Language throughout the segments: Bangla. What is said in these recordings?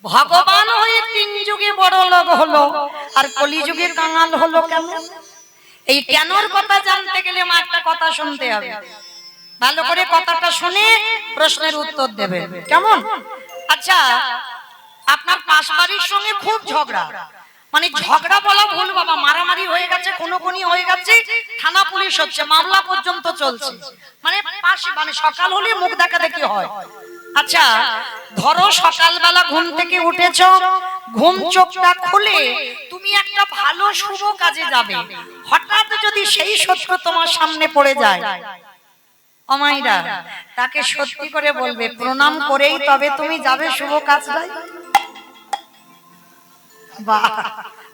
ভগবান হয়ে তিন যুগে বড় লোক হলো আর কলিযুগে কাঙাল হলো কেন? এই কেনর কথা জানতে গেলে মা একটা কথা শুনতে হবে। ভালো করে কথাটা শুনে প্রশ্নের উত্তর দেবেন, কেমন? আচ্ছা, আপনার পাশ বাড়ির সঙ্গে খুব ঝগড়া, মানে ঝগড়া বলা ভুল বাবা, মারামারি হয়ে গেছে, খুনোখুনি হয়ে গেছে, থানা পুলিশ হচ্ছে, মামলা পর্যন্ত চলছে, মানে পাশে, মানে সকাল হলে মুখ দেখা দেখি হয়। আচ্ছা, ধরো সকালবেলা ঘুম থেকে উঠেছো, ঘুম চোখটা খুলে তুমি একটা ভালো শুভ কাজে যাবে, হঠাৎ যদি সেই শত্রু তোমার সামনে পড়ে যায়, অমাইরা তাকে সত্যি করে বলবে প্রণাম করেই তবে তুমি যাবে শুভ কাজটায়। বাহ,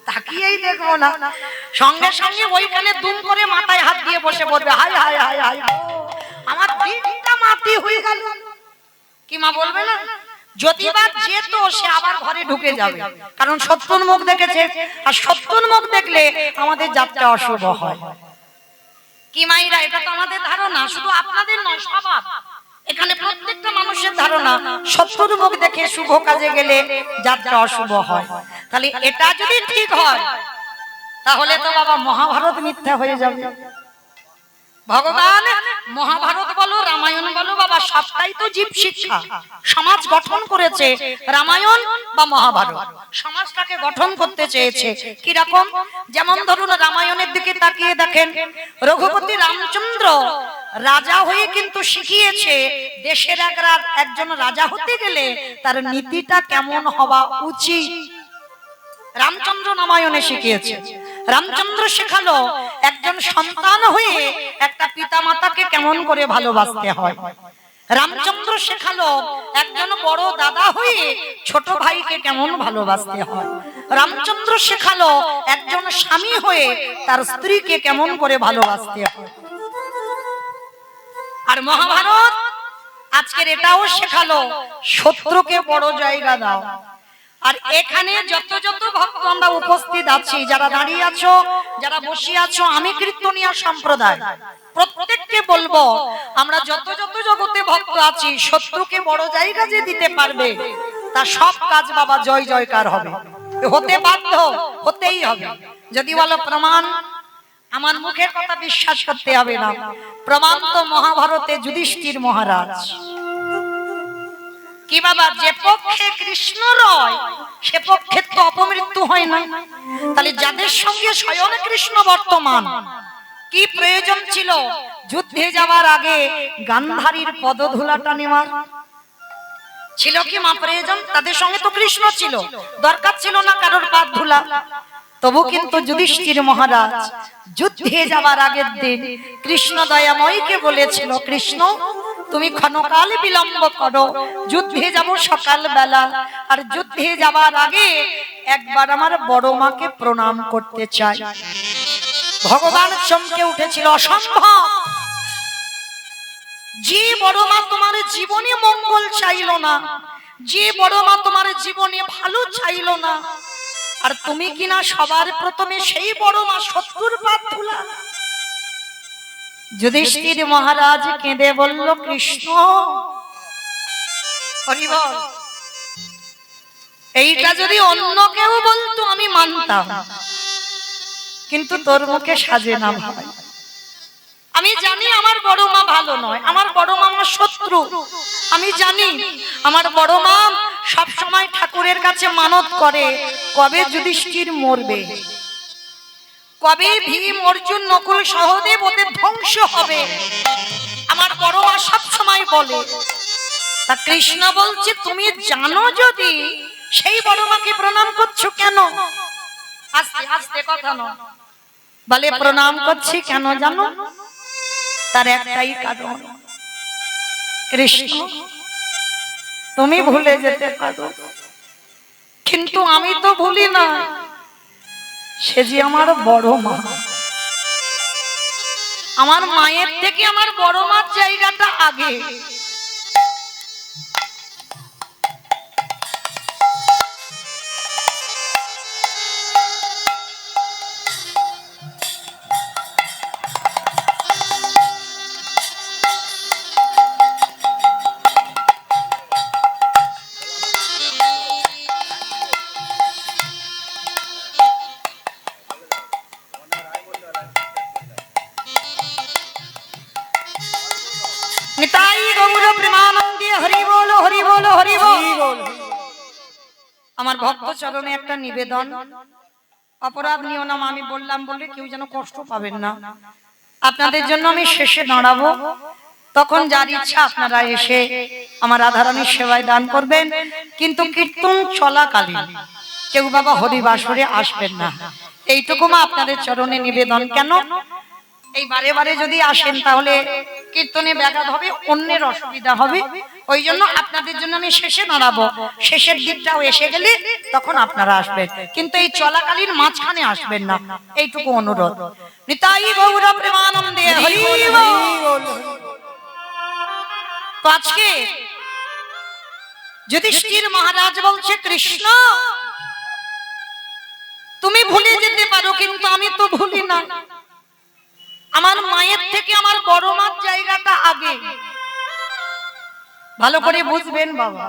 তাকিয়েই দেখবো না, সঙ্গে সঙ্গে ওইখানে দুম করে মাথায় হাত দিয়ে বসে পড়বে, হায় হায় হায় হায়, আমার দিনটা মাটি হয়ে গেল। কি মা বলবে না? যদি বা যেত সে আবার ঘরে ঢুকে যাবে, কারণ শত্রুর মুখ দেখেছে, আর শত্রুর মুখ দেখলে আমাদের যাত্রা অশুভ হয়। কি মাইরা, এটা তো আমাদের ধারণা, শুধু আপনাদের নয়, স্বভাব। এখানে প্রত্যেকটা মানুষের ধারণা শত্রুর মুখ দেখে শুভ কাজে গেলে যাত্রা অশুভ হয়। তাহলে এটা যদি ঠিক হয় তাহলে তো বাবা মহাভারত মিথ্যা হয়ে যাবে। ভগবান মহাভারত বলো, রামায়ণ বলো বাবা, সবটাই তো জীব শিক্ষা, সমাজ গঠন করেছে। রামায়ণ বা মহাভারত সমাজটাকে গঠন করতে চেয়েছে। কি রকম? যেমন ধরুন রামায়ণের দিকে তাকিয়ে দেখেন, রঘুপতি রামচন্দ্র রাজা হয়ে কিন্তু শিখিয়েছে দেশের একজন রাজা হতে গেলে তার নীতিটা কেমন হওয়া উচিত। রামচন্দ্র রামায়ণে শিখিয়েছে। রামচন্দ্র শেখালো একজন সন্তান হয়ে একটা পিতা মাতাকে কেমন করে ভালোবাসতে হয়। রামচন্দ্র শেখালো একজন বড় দাদা হয়ে ছোট ভাইকে কেমন ভালোবাসতে হয়। রামচন্দ্র শেখালো একজন স্বামী হয়ে তার স্ত্রীকে কেমন করে ভালোবাসতে হয়। আর মহাভারত আজকের এটাও শেখালো শত্রুকে বড় জায়গা দাও। আর এখানে যত যত ভক্ত আমরা উপস্থিত আছি, যারা দাঁড়িয়ে আছো, যারা বসে আছো, আমি কীর্তনিয়া সম্প্রদায় প্রত্যেককে বলবো, আমরা যত যত জগতে ভক্ত আছি, শত্রুকে বড় জায়গা যে দিতে পারবে তা সব কাজ বাবা জয় জয়কার হবে, হতে বাধ্য, হতেই হবে। যদি বলো প্রমাণ, আমার মুখের কথা বিশ্বাস করতে হবে না, প্রমাণ তো মহাভারতে যুধিষ্ঠির মহারাজ। কি বাবা, যে পক্ষে কৃষ্ণ রয় সে পক্ষে তো অপমৃত্যু হয় না। তাহলে যাদের সঙ্গে স্বয়ং কৃষ্ণ বর্তমান, কি প্রয়োজন ছিল যুদ্ধে যাওয়ার আগে গান্ধারীর পদধূলাটা নেওয়ার? ছিল কি মা প্রয়োজন? তাদের সঙ্গে তো কৃষ্ণ ছিল, দরকার ছিল না কারোর পা ধুলা। তবু কিন্তু যুধিষ্ঠির মহারাজ যুদ্ধে যাওয়ার আগের দিন কৃষ্ণ দয়াময়কে বলেছিল, কৃষ্ণ তুমি ক্ষণকাল বিলম্ব করো, যুদ্ধে যাব সকাল বেলা, আর যুদ্ধে যাওয়ার আগে একবার আমার বড় মাকে প্রণাম করতে চাই। ভগবান চমকে উঠেছিল, অসম্ভব, যে বড় মা তোমার জীবনে মঙ্গল চাইল না, যে বড় মা তোমার জীবনে ভালো চাইল না, আর তুমি কিনা সবার প্রথমে সেই বড় মা শত্রুর পা ধুলা। যুধিষ্ঠির মহারাজ কেঁদে বলল, কৃষ্ণ হরি বল, এইটা যদি অন্য কেউ বলতো আমি মানতাম, কিন্তু তোর মুখে সাজে না ভাই। আমি জানি আমার বড় মা ভালো নয়, আমার বড় মা আমার শত্রু, আমি জানি আমার বড় মা সব সময় ঠাকুরের কাছে মানত করে কবে যুধিষ্ঠির মরবে, কবে ভীম অর্জুন নকুল সহদেব ওদের ধ্বংস হবে, আমার বড় মা সব সময় বলে। তা কৃষ্ণ বলছে, তুমি জানো যদি সেই বড় মাকে প্রণাম করছো কেন? আস্তে আস্তে কথা নয়, বলে প্রণাম করছি কেন জানো? তার একটাই কারণ, কৃষ্ণ তুমি ভুলে যেতে পারো, কিন্তু আমি তো ভুলি না, সে যে আমার বড় মা, আমার মায়ের থেকে আমার বড় মার জায়গাটা আগে। আমার ভক্ত চরণে একটা নিবেদন, অপরাধ নিও না, আমি বললাম বলে কেউ যেন কষ্ট পাবেন না। আপনাদের জন্য আমি শেষে দাঁড়াবো, তখন যার ইচ্ছা আপনারা এসে আমার রাধারানীর সেবায় দান করবেন, কিন্তু কীর্তন চলাকালীন কেউ বাবা হরিবাসরে আসবেন না, এইটুকু মা আপনাদের চরণে নিবেদন। কেন এই বারে বারে যদি আসেন তাহলে কীর্তনে ব্যাঘাত হবে, অন্যের অসুবিধা হবে, ওই জন্য আপনাদের জন্য আমি শেষে দাঁড়াবো। শেষের দিকটাও এসে গেলে তখন আপনারা আসবেন, কিন্তু এই চলাকালীন মাঝখানে আসবেন না, এইটুকু অনুরোধ। নিতাই গৌর প্রেমানন্দে হরি বল। তো আজকে যুধিষ্ঠির মহারাজ বলছে, কৃষ্ণ তুমি ভুলে যেতে পারো, কিন্তু আমি তো ভুলি না। আমার মায়ের থেকে আমার বড় মার জায়গাটা আগে, ভালো করে বুঝবেন বাবা।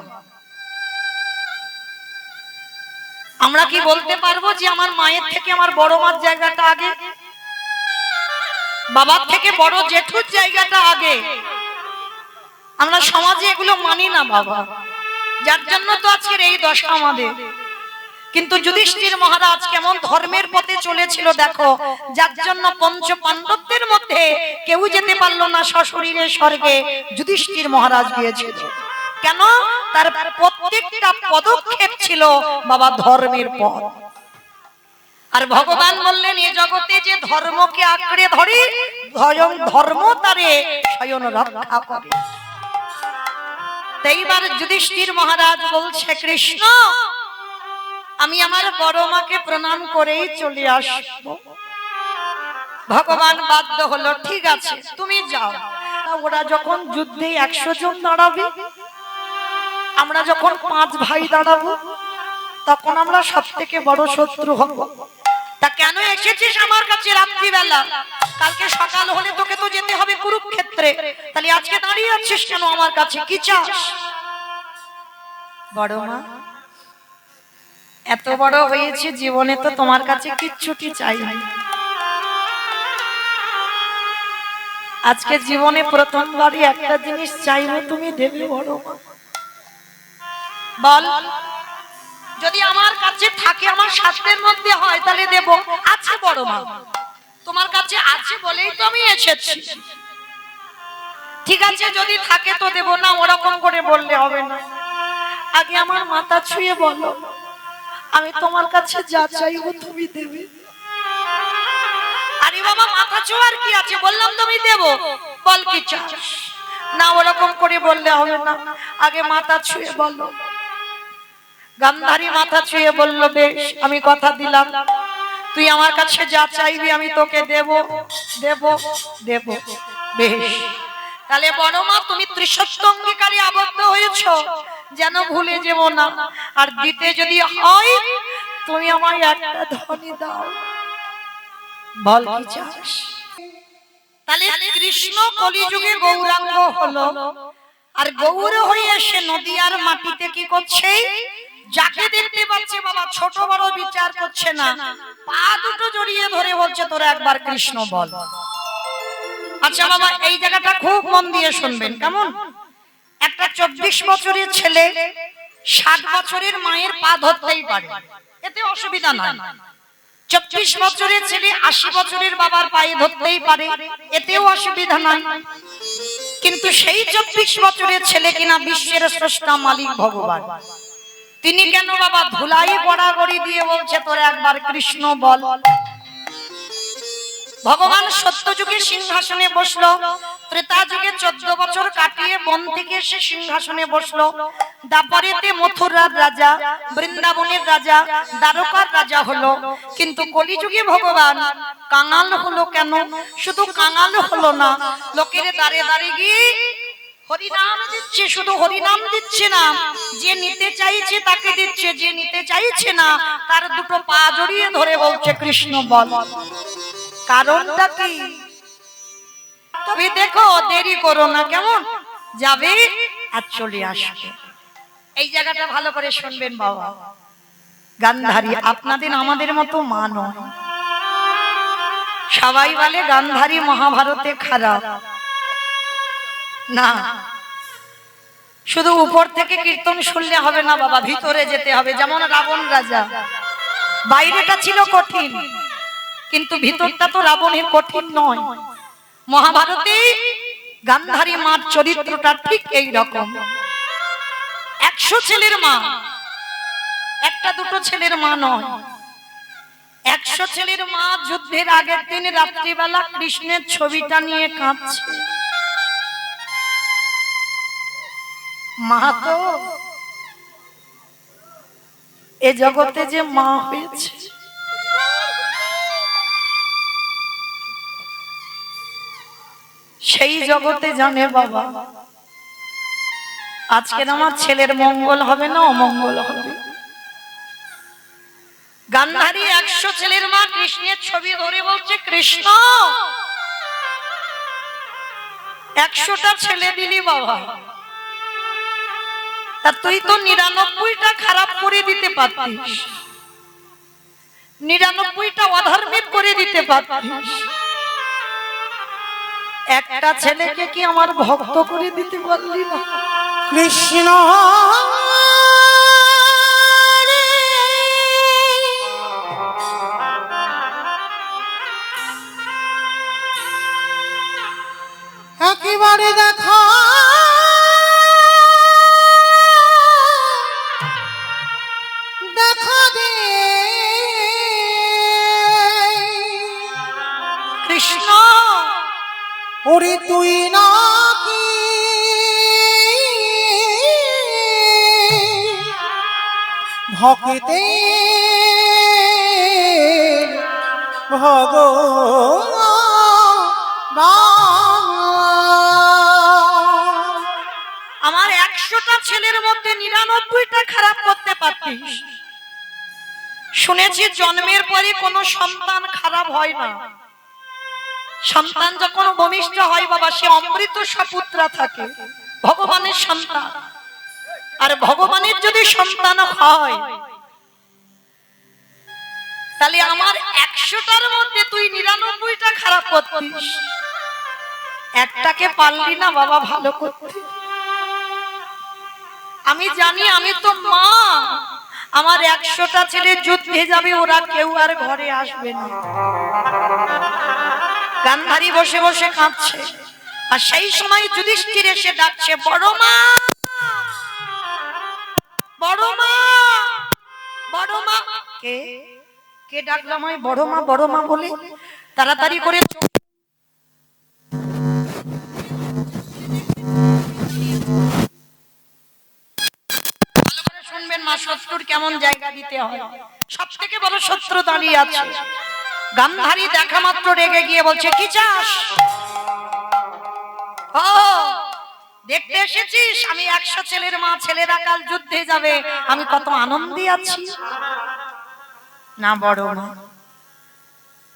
আমরা কি বলতে পারবো যে আমার মায়ের থেকে আমার বড় মার জায়গাটা আগে, বাবার থেকে বড় জেঠুর জায়গাটা আগে? আমরা সমাজে এগুলো মানি না বাবা, যার জন্য তো আজকের এই দশা আমাদের। কিন্তু যুধিষ্ঠির মহারাজ কেমন ধর্মের পথে চলেছিল দেখো, যার জন্য পঞ্চ পাণ্ডবদের মধ্যে কেউ যেতে পারলো না সশরীরে স্বর্গে, যুধিষ্ঠির মহারাজ গিয়েছিল। কেন? তার প্রত্যেকটা পদক্ষেপ ছিল বাবা ধর্মের পথ। আর ভগবান বললেন, এ জগতে যে ধর্মকে আঁকড়ে ধরে স্বয়ং ধর্ম তারে স্বয়ং রক্ষা করে। এইবার যুধিষ্ঠির মহারাজ বলছে, কৃষ্ণ আমি আমার বড় মাকে প্রণাম করেই চলে আসবো। ভগবান বাধ্য হলো, ঠিক আছে তুমি যাও। ওরা যখন যুদ্ধে 100 জন দাঁড়াবে, আমরা যখন 5 ভাই দাঁড়াবো, তখন আমরা সব থেকে বড় শত্রু হব। তা কেন এসেছিস আমার কাছে রাত্রিবেলা? কালকে সকাল হলে তোকে তো যেতে হবে কুরুক্ষেত্রে, তাহলে আজকে দাঁড়িয়ে আছিস কেন আমার কাছে? কি চাস? বড় মা এত বড় হয়েছে জীবনে তো তোমার কাছে কিচ্ছুটি চাইনি, আজকে জীবনে প্রথমবারই একটা জিনিস চাইলে তুমি দেবে বড় মা। বল, যদি আমার কাছে থাকে, আমার শাস্ত্রের মধ্যে হয় তাহলে দেব। আছে বড় মা, তোমার কাছে আছে বলেই তো আমি এসেছি। ঠিক আছে যদি থাকে তো দেব, না ওরকম করে বললে হবে না। আগে আমার মাথা ছুঁয়ে বলো, আমি তোমার কাছে যা চাইবো তুমি দেবে। আরে বাবা মাথা ছোঁয়ার কি আছে, বললাম তুমি দেব, বল কি চাস? না ওরকম করে বললে হবে না, আগে মাথা ছুঁয়ে বলো। গান্ধারী মাথা ছুঁয়ে বলল, বেশ আমি কথা দিলাম, তুই আমার কাছে যা চাইবি আমি তোকে দেব দেব দেব। বেশ, তাহলে বড় মা তুমি ত্রিসত্য অঙ্গীকারে আবদ্ধ হয়েছ, যেন ভুলে যাব না। আর দিতে যদি হয় তুমি আমায় একটা ধনী দাও, বল কি চাস? তাহলে কৃষ্ণ কলিযুগে গৌরাঙ্গ হলো, আর গৌর হয়ে এসে নদিয়ার মাটিতে কি করছে? যাকে দেখতে পাচ্ছে বাবা ছোট বড় বিচার করছে না, পা দুটো জড়িয়ে ধরে বলছে, তোরা একবার কৃষ্ণ বল। আচ্ছা বাবা এই জায়গাটা খুব মন দিয়ে শুনবেন। কেমন? একটা 24 বছরের ছেলে 60 বছরের মায়ের পা ধরতেই পারে, এতে অসুবিধা নাই। 24 বছরের ছেলে 80 বছরের বাবার পায়ে ধরতেই পারে, এতেও অসুবিধা নাই। কিন্তু সেই 24 বছরের ছেলে কিনা বিশ্বের স্রষ্টা মালিক ভগবান, তিনি কেন বাবা ধুলাই গড়াগড়ি দিয়ে বলছে, তোরা একবার কৃষ্ণ বল। ভগবান সত্য যুগে সিংহাসনে বসলো, ত্রেতা যুগে 14 বছর কাটিয়ে বন থেকে এসে সিংহাসনে বসলো, দাপরেতে মথুরার রাজা, বৃন্দাবনের রাজা, দ্বারকার রাজা হলো। কিন্তু কলিযুগে ভগবান কাঙাল হলো কেন? শুধু কাঙাল হলো না, লোকের দাঁড়ে দাঁড়িয়ে গিয়ে হরিনাম দিচ্ছে। শুধু হরিনাম দিচ্ছে না, যে নিতে চাইছে তাকে দিচ্ছে, যে নিতে চাইছে না তার দুটো পা জড়িয়ে ধরে বলছে কৃষ্ণ বল। কারণটা কি? তবে দেখো দেরি করো না, কেমন? যাবে আর চলে আসবে। এই জায়গাটা ভালো করে শুনবেন বাবা। গান্ধারী আপনাদের আমাদের মতো মা নয়। সবাই বলে গান্ধারী মহাভারতে খারাপ, না শুধু উপর থেকে কীর্তন শুনলে হবে না বাবা, ভিতরে যেতে হবে। যেমন রাবণ রাজা, বাইরেটা ছিল কঠিন, কিন্তু ভিতরটা তো রাবণের কঠিন নয়। মহাভারতে গান্ধারী মার চরিত্রটা ঠিক এই রকম। 100 ছেলের মা, একটা দুটো ছেলের মা নয়, 100 ছেলের মা। যুদ্ধের আগের দিন রাত্রিবেলা কৃষ্ণের ছবিটা নিয়ে কাঁদছে। মা তো এ জগতে যে মা হয়েছে, সেই জগতে জানে বাবা আজকের আমার ছেলের মঙ্গল হবে না অমঙ্গল হবে। গান্ধারী 100 ছেলের মা কৃষ্ণের ছবি ধরে বলছে, কৃষ্ণ 100টা ছেলে দিলি বাবা, তা তুই তো 99টা খারাপ করে দিতে পারতিস, 99টা অধার্মিক করে দিতে পারতিস, একটা ছেলেকে কি আমার ভক্ত করে দিতে পারলি না? কৃষ্ণ একেবারে দেখা দেখা দে কৃষ্ণ ওরে তুই নাকি ভক্তে আমার 100টা ছেলের মধ্যে 99টা খারাপ করতে পারতিস। শুনেছি জন্মের পরে কোনো সন্তান খারাপ হয় না, সন্তান যখন ভূমিষ্ঠ হয় বাবা সে অমৃত সপুত্রা থাকে, ভগবানের সন্তান। আর ভগবানের যদি সন্তান হয় তাহলে আমার 100টার মধ্যে তুই 99টা খারাপ করতিস, একটাকে পারলি না বাবা ভালো করতে। আমি জানি আমি তো মা, আমার 100টা ছেলে যুদ্ধে যাবে, ওরা কেউ আর ঘরে আসবে না। গান্ধারী বসে বসে কাঁদছে, আর সেই সময় যুধিষ্ঠির এসে ডাকছে, বড় মা, বড় মা, বড় মা। কে কে ডাকলাম আমি বড় মা বড় মা বলে? তাড়াতাড়ি করে শুনবেন মা, শত্রুর কেমন জায়গা দিতে হয়। সব থেকে বড় শত্রু দাঁড়িয়ে আছে। গান্ধারী দেখা মাত্র রেগে গিয়ে বলছে, কি চাস? ও দেখতে এসেছিস? আমি 100 ছেলের মা, ছেলেরা কাল যুদ্ধে যাবে, আমি কত আনন্দে আছি। না বড় মা,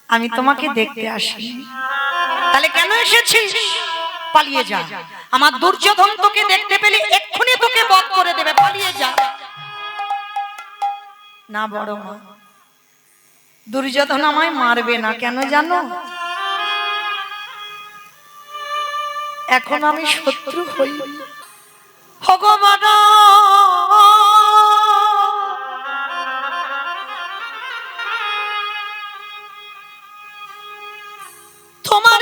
আমি তোমাকে দেখতে আসি। তাহলে কেন এসেছিস? পালিয়ে যা, আমার দুর্যোধন তোকে দেখতে পেলে এক্ষুনি তোকে বধ করে দেবে, পালিয়ে যা। না বড় মা, দুর্যোধন আমায় মারবে না, কেন জানো? এখন আমি শত্রু হই। ভগবান তোমার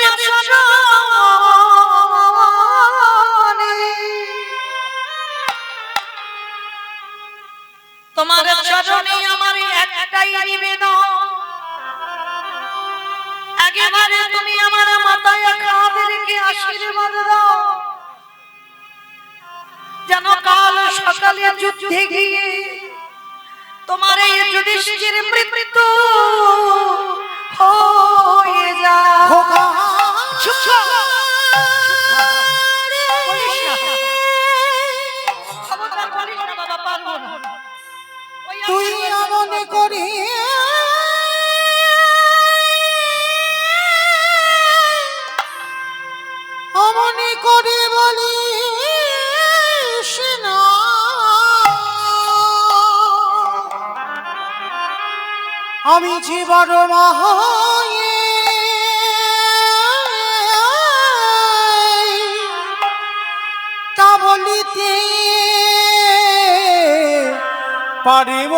তোমার চরণে আমার একটাই নিবেদন, একেবারে তুমি আমার মাথায় কাঁধে আশীর্বাদ দাও, যেন কাল সকালে যুদ্ধে গিয়ে তোমার এই যুধিষ্ঠির মৃত্যু হয়ে যায়। তুই মনে করি অমনি করে বলি না, আমি যে বড় মহায়ে তা বলিতে পারিব